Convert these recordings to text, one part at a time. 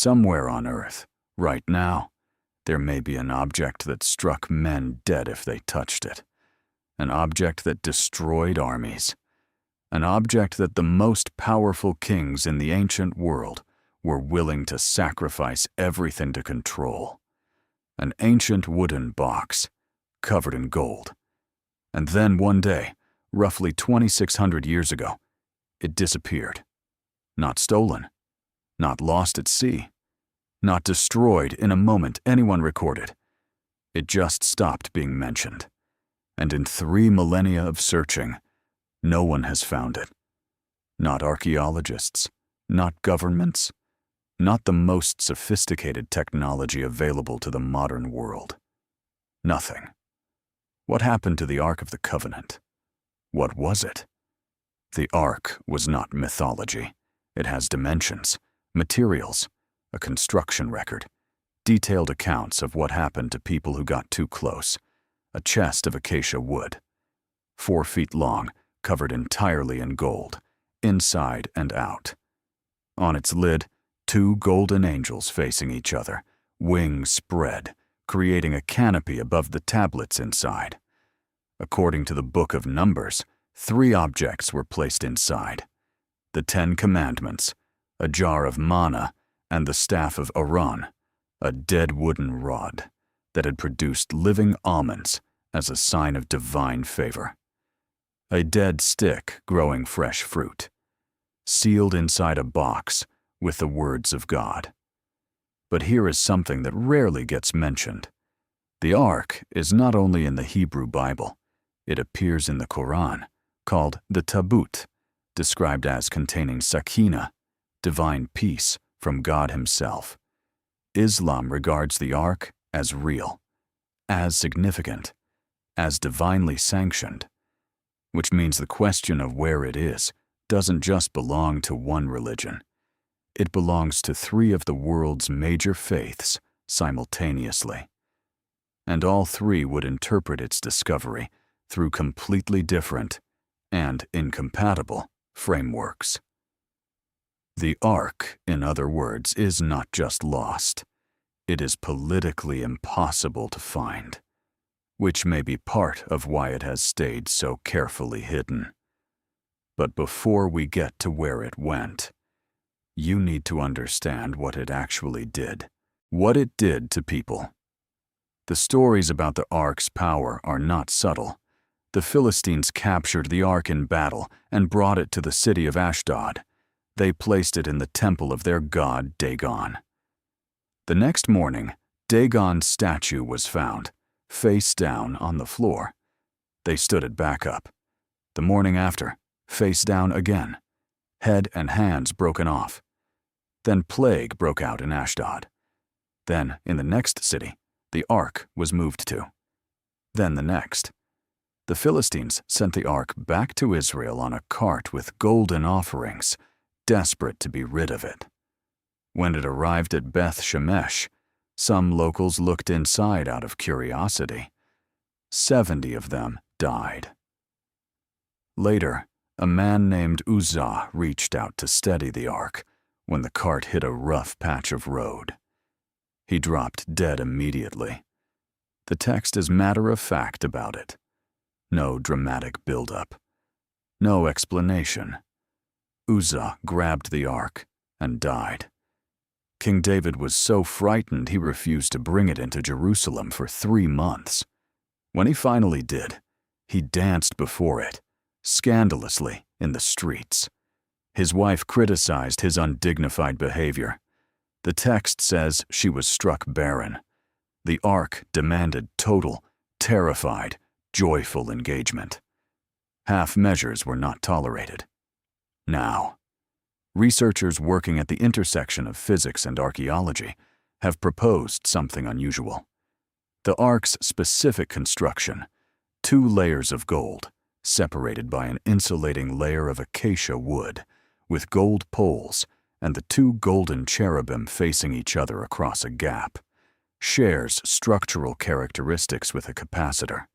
Somewhere on Earth, right now, there may be an object that struck men dead if they touched it. An object that destroyed armies. An object that the most powerful kings in the ancient world were willing to sacrifice everything to control. An ancient wooden box, covered in gold. And then one day, roughly 2,600 years ago, it disappeared. Not stolen, not lost at sea, not destroyed in a moment anyone recorded. It just stopped being mentioned. And in 3 millennia of searching, no one has found it. Not archaeologists, not governments, not the most sophisticated technology available to the modern world. Nothing. What happened to the Ark of the Covenant? What was it? The Ark was not mythology. It has dimensions, materials, a construction record, detailed accounts of what happened to people who got too close, a chest of acacia wood, 4 feet long, covered entirely in gold, inside and out. On its lid, 2 golden angels facing each other, wings spread, creating a canopy above the tablets inside. According to the Book of Numbers, 3 objects were placed inside: the 10 Commandments, a jar of manna, and the staff of Aaron, a dead wooden rod that had produced living almonds as a sign of divine favor. A dead stick growing fresh fruit, sealed inside a box with the words of God. But here is something that rarely gets mentioned. The Ark is not only in the Hebrew Bible, it appears in the Quran, called the Tabut, described as containing Sakina, divine peace from God Himself. Islam regards the Ark as real, as significant, as divinely sanctioned, which means the question of where it is doesn't just belong to one religion. It belongs to 3 of the world's major faiths simultaneously. And all 3 would interpret its discovery through completely different and incompatible frameworks. The Ark, in other words, is not just lost. It is politically impossible to find, which may be part of why it has stayed so carefully hidden. But before we get to where it went, you need to understand what it actually did, what it did to people. The stories about the Ark's power are not subtle. The Philistines captured the Ark in battle and brought it to the city of Ashdod. They placed it in the temple of their god Dagon. The next morning, Dagon's statue was found, face down on the floor. They stood it back up. The morning after, face down again, head and hands broken off. Then plague broke out in Ashdod. Then, in the next city, the Ark was moved to. Then the next. The Philistines sent the Ark back to Israel on a cart with golden offerings, desperate to be rid of it. When it arrived at Beth Shemesh, some locals looked inside out of curiosity. 70 of them died. Later, a man named Uzzah reached out to steady the Ark when the cart hit a rough patch of road. He dropped dead immediately. The text is matter-of-fact about it. No dramatic build-up. No explanation. Uzzah grabbed the Ark and died. King David was so frightened he refused to bring it into Jerusalem for 3 months. When he finally did, he danced before it, scandalously, in the streets. His wife criticized his undignified behavior. The text says she was struck barren. The Ark demanded total, terrified, joyful engagement. Half measures were not tolerated. Now, researchers working at the intersection of physics and archaeology have proposed something unusual. The Ark's specific construction, 2 layers of gold, separated by an insulating layer of acacia wood, with gold poles and the 2 golden cherubim facing each other across a gap, shares structural characteristics with a capacitor.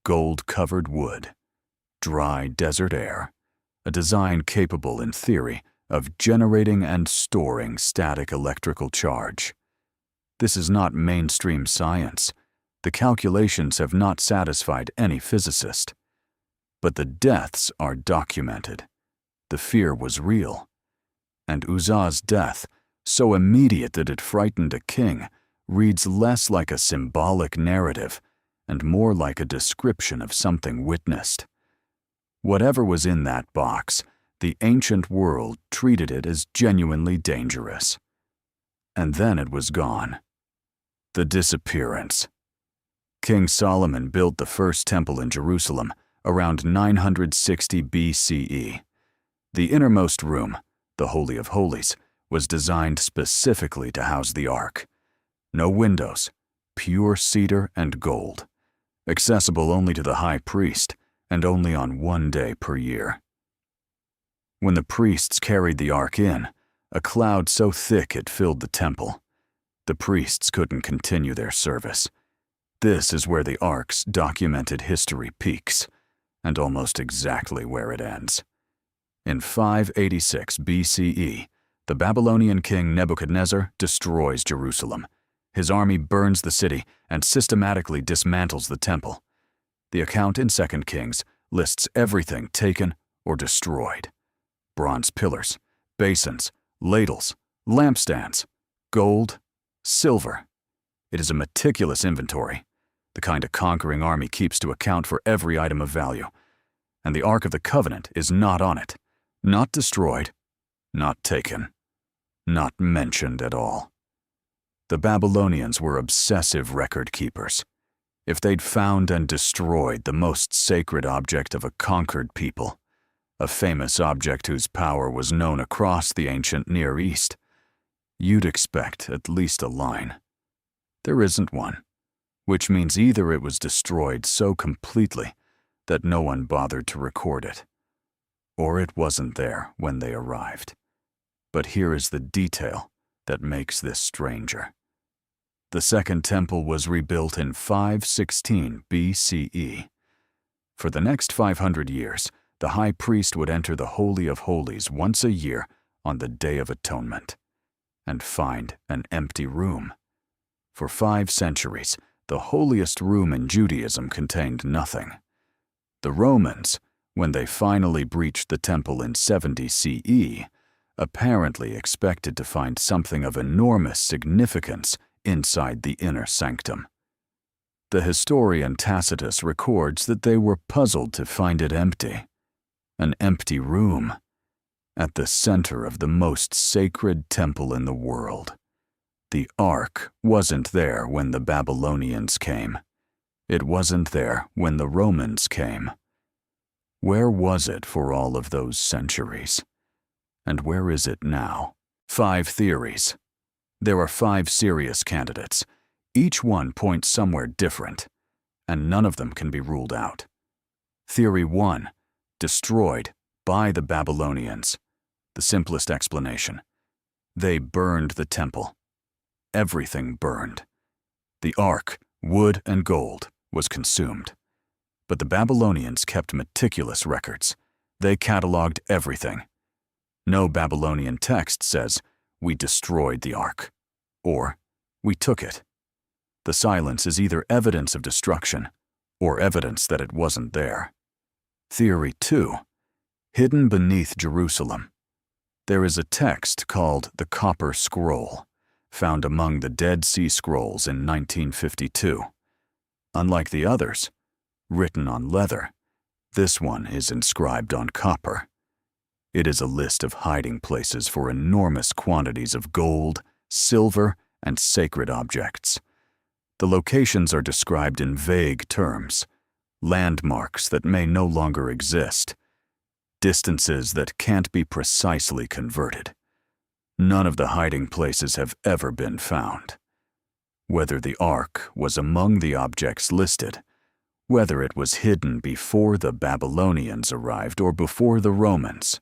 Gold-covered wood, dry desert air, a design capable, in theory, of generating and storing static electrical charge. This is not mainstream science. The calculations have not satisfied any physicist. But the deaths are documented. The fear was real. And Uzzah's death, so immediate that it frightened a king, reads less like a symbolic narrative and more like a description of something witnessed. Whatever was in that box, the ancient world treated it as genuinely dangerous. And then it was gone. The disappearance. King Solomon built the first temple in Jerusalem around 960 BCE. The innermost room, the Holy of Holies, was designed specifically to house the Ark. No windows, pure cedar and gold, accessible only to the high priest and only on one day per year. When the priests carried the Ark in, a cloud so thick it filled the temple. The priests couldn't continue their service. This is where the Ark's documented history peaks, and almost exactly where it ends. In 586 BCE, the Babylonian king Nebuchadnezzar destroys Jerusalem. His army burns the city and systematically dismantles the temple. The account in 2 Kings lists everything taken or destroyed: bronze pillars, basins, ladles, lampstands, gold, silver. It is a meticulous inventory, the kind a conquering army keeps to account for every item of value. And the Ark of the Covenant is not on it, not destroyed, not taken, not mentioned at all. The Babylonians were obsessive record keepers. If they'd found and destroyed the most sacred object of a conquered people, a famous object whose power was known across the ancient Near East, you'd expect at least a line. There isn't one, which means either it was destroyed so completely that no one bothered to record it, or it wasn't there when they arrived. But here is the detail that makes this stranger. The Second Temple was rebuilt in 516 BCE. For the next 500 years, the high priest would enter the Holy of Holies once a year on the Day of Atonement and find an empty room. For 5 centuries, the holiest room in Judaism contained nothing. The Romans, when they finally breached the temple in 70 CE, apparently expected to find something of enormous significance inside the inner sanctum. The historian Tacitus records that they were puzzled to find it empty. An empty room, at the center of the most sacred temple in the world. The Ark wasn't there when the Babylonians came. It wasn't there when the Romans came. Where was it for all of those centuries? And where is it now? 5 theories. There are 5 serious candidates. Each one points somewhere different, and none of them can be ruled out. Theory 1. Destroyed by the Babylonians. The simplest explanation. They burned the temple. Everything burned. The Ark, wood and gold, was consumed. But the Babylonians kept meticulous records. They cataloged everything. No Babylonian text says, "We destroyed the Ark," or "We took it." The silence is either evidence of destruction or evidence that it wasn't there. Theory 2. Hidden beneath Jerusalem. There is a text called the Copper Scroll, found among the Dead Sea Scrolls in 1952. Unlike the others, written on leather, this one is inscribed on copper. It is a list of hiding places for enormous quantities of gold, silver, and sacred objects. The locations are described in vague terms, landmarks that may no longer exist, distances that can't be precisely converted. None of the hiding places have ever been found. Whether the Ark was among the objects listed, whether it was hidden before the Babylonians arrived or before the Romans,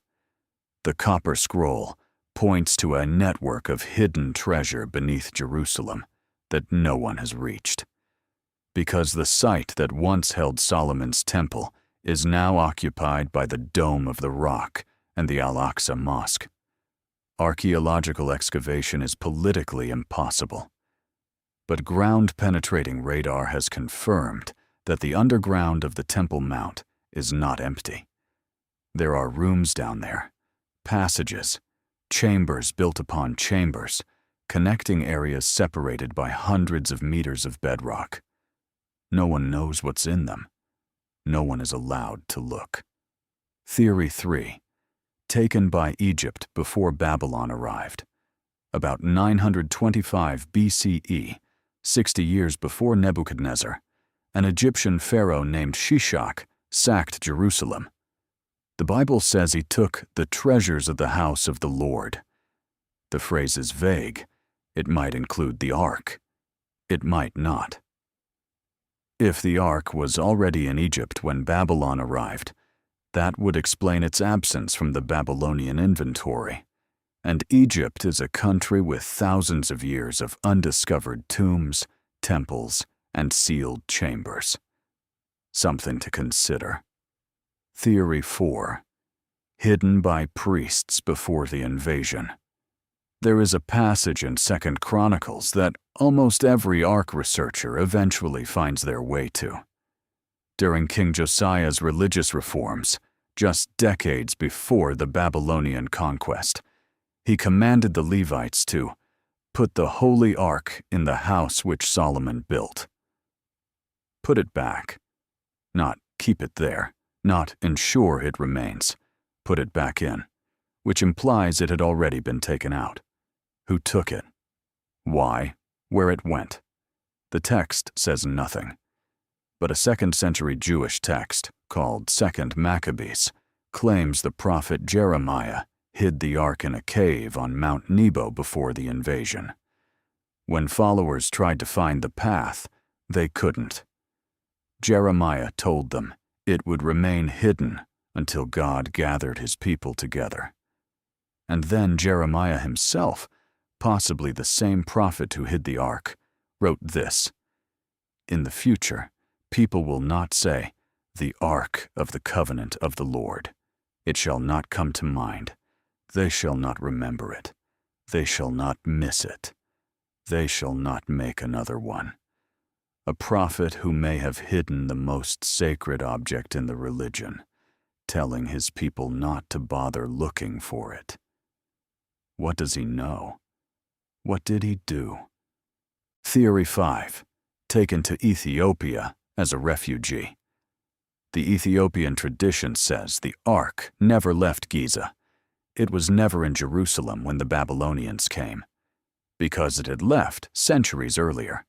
the Copper Scroll points to a network of hidden treasure beneath Jerusalem that no one has reached. Because the site that once held Solomon's temple is now occupied by the Dome of the Rock and the Al-Aqsa Mosque. Archaeological excavation is politically impossible. But ground-penetrating radar has confirmed that the underground of the Temple Mount is not empty. There are rooms down there, passages, chambers built upon chambers, connecting areas separated by hundreds of meters of bedrock. No one knows what's in them. No one is allowed to look. Theory 3. Taken by Egypt before Babylon arrived. About 925 BCE, 60 years before Nebuchadnezzar, an Egyptian pharaoh named Shishak sacked Jerusalem. The Bible says he took the treasures of the house of the Lord. The phrase is vague. It might include the ark. It might not. If the ark was already in Egypt when Babylon arrived, that would explain its absence from the Babylonian inventory. And Egypt is a country with thousands of years of undiscovered tombs, temples, and sealed chambers. Something to consider. Theory 4. Hidden by priests before the invasion. There is a passage in 2 Chronicles that almost every Ark researcher eventually finds their way to. During King Josiah's religious reforms, just decades before the Babylonian conquest, he commanded the Levites to put the Holy Ark in the house which Solomon built. Put it back. Not keep it there. Not ensure it remains. Put it back in, which implies it had already been taken out. Who took it? Why? Where it went? The text says nothing. But a 2nd century Jewish text, called 2nd Maccabees, claims the prophet Jeremiah hid the ark in a cave on Mount Nebo before the invasion. When followers tried to find the path, they couldn't. Jeremiah told them it would remain hidden until God gathered his people together. And then Jeremiah himself, possibly the same prophet who hid the ark, wrote this: "In the future, people will not say, 'The ark of the covenant of the Lord.' It shall not come to mind. They shall not remember it. They shall not miss it. They shall not make another one." A prophet who may have hidden the most sacred object in the religion, telling his people not to bother looking for it. What does he know? What did he do? Theory 5. Taken to Ethiopia as a refugee. The Ethiopian tradition says the ark never left Giza. It was never in Jerusalem when the Babylonians came, because it had left centuries earlier.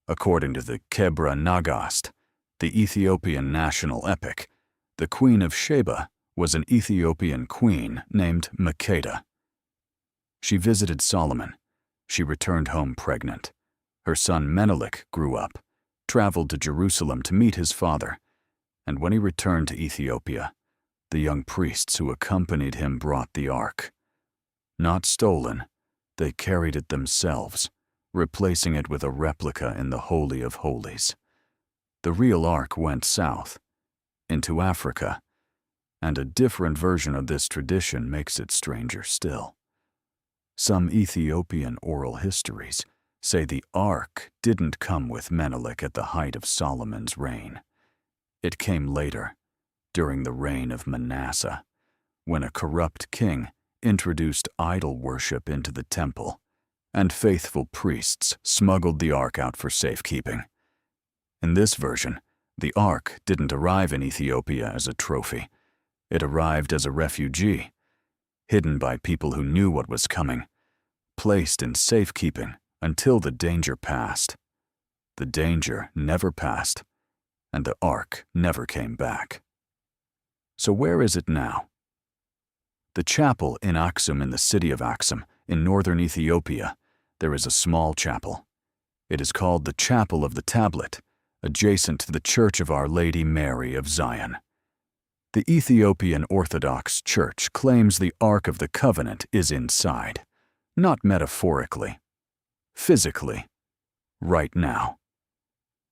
According to the Kebra Nagast, the Ethiopian national epic, the Queen of Sheba was an Ethiopian queen named Makeda. She visited Solomon. She returned home pregnant. Her son Menelik grew up, traveled to Jerusalem to meet his father, and when he returned to Ethiopia, the young priests who accompanied him brought the ark. Not stolen, they carried it themselves, replacing it with a replica in the Holy of Holies. The real ark went south, into Africa, and a different version of this tradition makes it stranger still. Some Ethiopian oral histories say the ark didn't come with Menelik at the height of Solomon's reign. It came later, during the reign of Manasseh, when a corrupt king introduced idol worship into the temple, and faithful priests smuggled the ark out for safekeeping. In this version, the ark didn't arrive in Ethiopia as a trophy. It arrived as a refugee, hidden by people who knew what was coming, placed in safekeeping until the danger passed. The danger never passed, and the ark never came back. So where is it now? The chapel in Aksum, in the city of Aksum, in northern Ethiopia, there is a small chapel. It is called the Chapel of the Tablet, adjacent to the Church of Our Lady Mary of Zion. The Ethiopian Orthodox Church claims the Ark of the Covenant is inside, not metaphorically, physically, right now.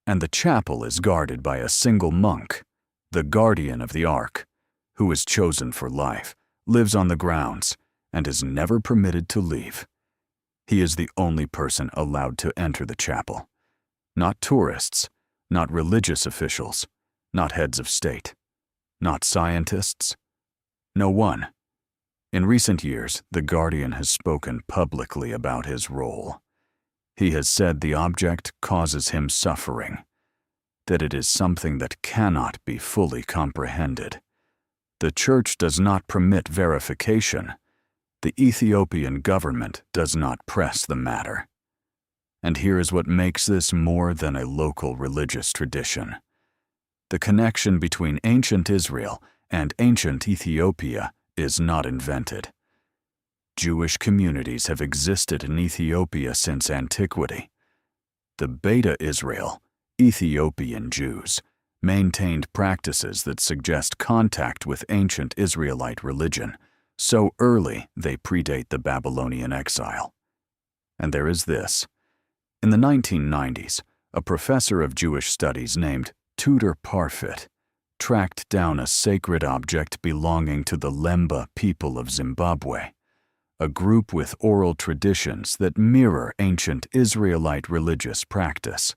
And the chapel is guarded by a single monk, the guardian of the Ark, who is chosen for life, lives on the grounds, and is never permitted to leave. He is the only person allowed to enter the chapel. Not tourists, not religious officials, not heads of state, not scientists. No one. In recent years, the Guardian has spoken publicly about his role. He has said the object causes him suffering, that it is something that cannot be fully comprehended. The Church does not permit verification. The Ethiopian government does not press the matter. And here is what makes this more than a local religious tradition. The connection between ancient Israel and ancient Ethiopia is not invented. Jewish communities have existed in Ethiopia since antiquity. The Beta Israel, Ethiopian Jews, maintained practices that suggest contact with ancient Israelite religion, so early they predate the Babylonian exile. And there is this. In the 1990s, a professor of Jewish studies named Tudor Parfit tracked down a sacred object belonging to the Lemba people of Zimbabwe, a group with oral traditions that mirror ancient Israelite religious practice.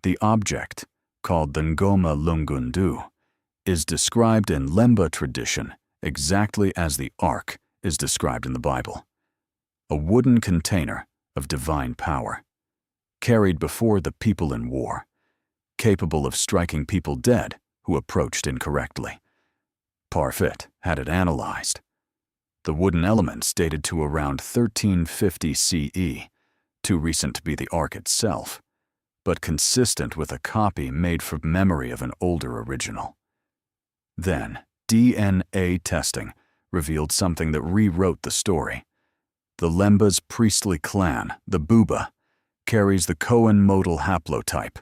The object, called the Ngoma Lungundu, is described in Lemba tradition exactly as the Ark is described in the Bible, a wooden container of divine power, carried before the people in war, capable of striking people dead who approached incorrectly. Parfit had it analyzed. The wooden elements dated to around 1350 CE, too recent to be the Ark itself, but consistent with a copy made from memory of an older original. Then, DNA testing revealed something that rewrote the story. The Lemba's priestly clan, the Buba, carries the Cohen modal haplotype,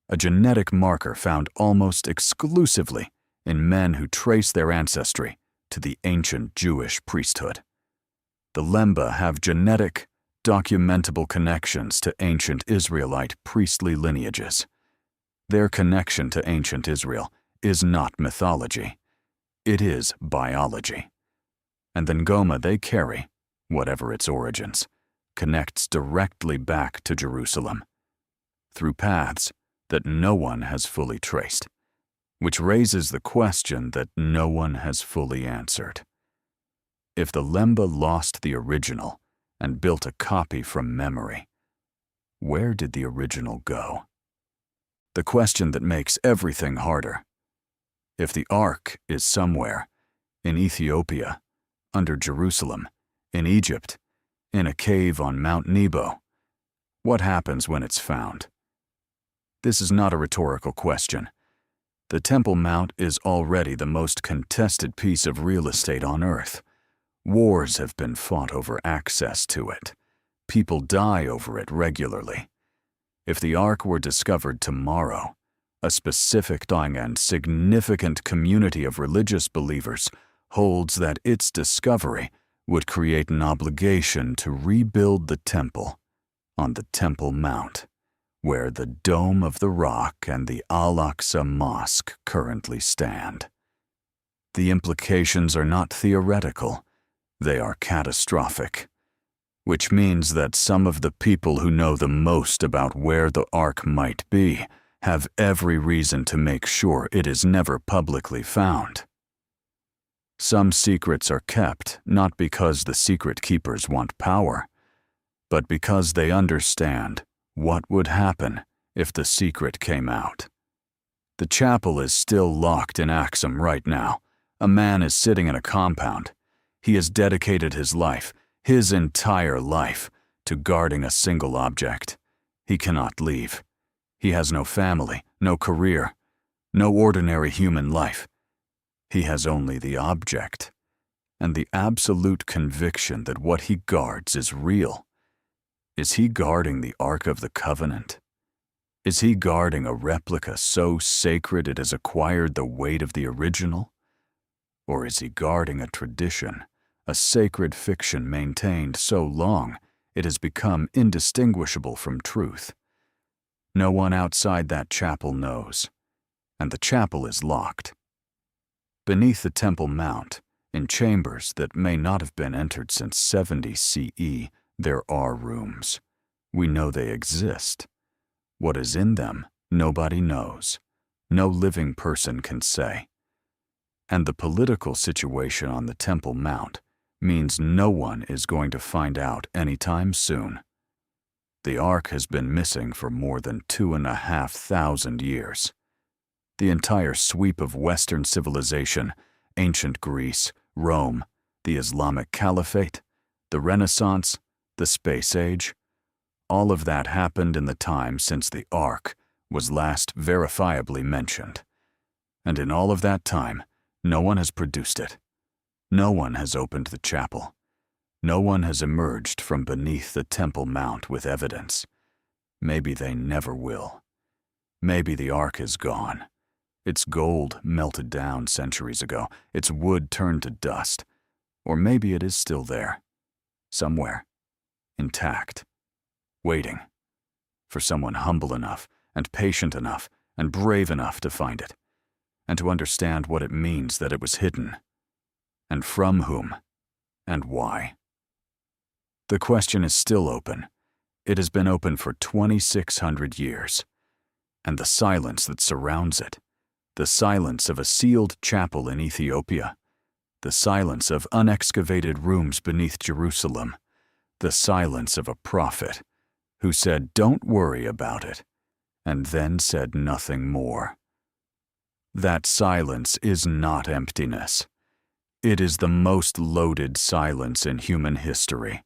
a genetic marker found almost exclusively in men who trace their ancestry to the ancient Jewish priesthood. The Lemba have genetic, documentable connections to ancient Israelite priestly lineages. Their connection to ancient Israel is not mythology. It is biology. And the Ngoma they carry, whatever its origins, connects directly back to Jerusalem, through paths that no one has fully traced, which raises the question that no one has fully answered. If the Lemba lost the original and built a copy from memory, where did the original go? The question that makes everything harder. If the Ark is somewhere, in Ethiopia, under Jerusalem, in Egypt, in a cave on Mount Nebo, what happens when it's found? This is not a rhetorical question. The Temple Mount is already the most contested piece of real estate on Earth. Wars have been fought over access to it. People die over it regularly. If the Ark were discovered tomorrow, a specific and significant community of religious believers holds that its discovery would create an obligation to rebuild the temple on the Temple Mount, where the Dome of the Rock and the Al-Aqsa Mosque currently stand. The implications are not theoretical, they are catastrophic, which means that some of the people who know the most about where the Ark might be have every reason to make sure it is never publicly found. Some secrets are kept not because the secret keepers want power, but because they understand what would happen if the secret came out. The chapel is still locked in Axum right now. A man is sitting in a compound. He has dedicated his life, his entire life, to guarding a single object. He cannot leave. He has no family, no career, no ordinary human life. He has only the object, and the absolute conviction that what he guards is real. Is he guarding the Ark of the Covenant? Is he guarding a replica so sacred it has acquired the weight of the original? Or is he guarding a tradition, a sacred fiction maintained so long it has become indistinguishable from truth? No one outside that chapel knows, and the chapel is locked. Beneath the Temple Mount In chambers that may not have been entered since 70 CE, there are rooms. We know they exist. What is in them, nobody knows. No living person can say. And the political situation on the Temple Mount means no one is going to find out anytime soon. The Ark has been missing for more than 2,500 years. The entire sweep of Western civilization, ancient Greece, Rome, the Islamic Caliphate, the Renaissance, the Space Age, all of that happened in the time since the Ark was last verifiably mentioned. And in all of that time, no one has produced it. No one has opened the chapel. No one has emerged from beneath the Temple Mount with evidence. Maybe they never will. Maybe the Ark is gone. Its gold melted down centuries ago, its wood turned to dust. Or maybe it is still there, somewhere, intact, waiting for someone humble enough and patient enough and brave enough to find it, and to understand what it means that it was hidden, and from whom, and why. The question is still open. It has been open for 2,600 years, and the silence that surrounds it, the silence of a sealed chapel in Ethiopia, the silence of unexcavated rooms beneath Jerusalem, the silence of a prophet who said, "Don't worry about it," and then said nothing more. That silence is not emptiness. It is the most loaded silence in human history.